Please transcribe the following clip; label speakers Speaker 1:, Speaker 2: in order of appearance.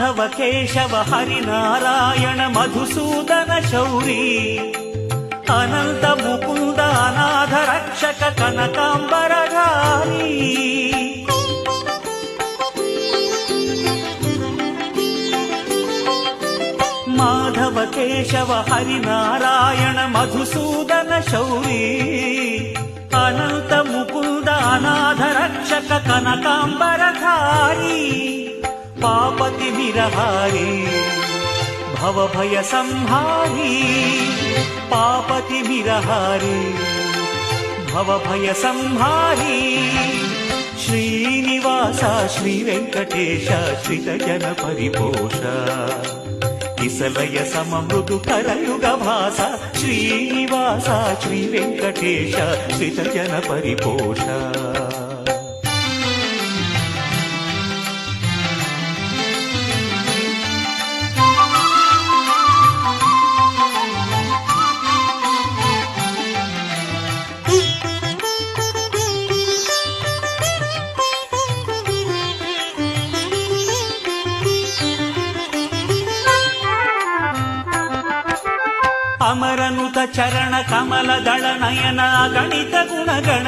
Speaker 1: మాధవ కేశవ హరినారాయణ మధుసూదన శౌరీ అనంత ముకుంద అనాథ రక్షక కనకాంబరధారీ మాధవ కేశవ హరినారాయణ మధుసూదన శౌరీ అనంత ముకుంద అనాథ రక్షక కనకాంబరధారీ పాపతి విరహారీ భవభయ సంహారీ పాపతి విరహారీ భవభయ సంహారీ శ్రీనివాస శ్రీ వెంకటేశ శ్రితజన పరిపోష కిసలయ సమమృదు కరయుగ భాస శ్రీనివాస శ్రీ వెంకటేశ శ్రితజన పరిపోష అమరనుత చరణ కమల దళ నయన గణిత గుణగణ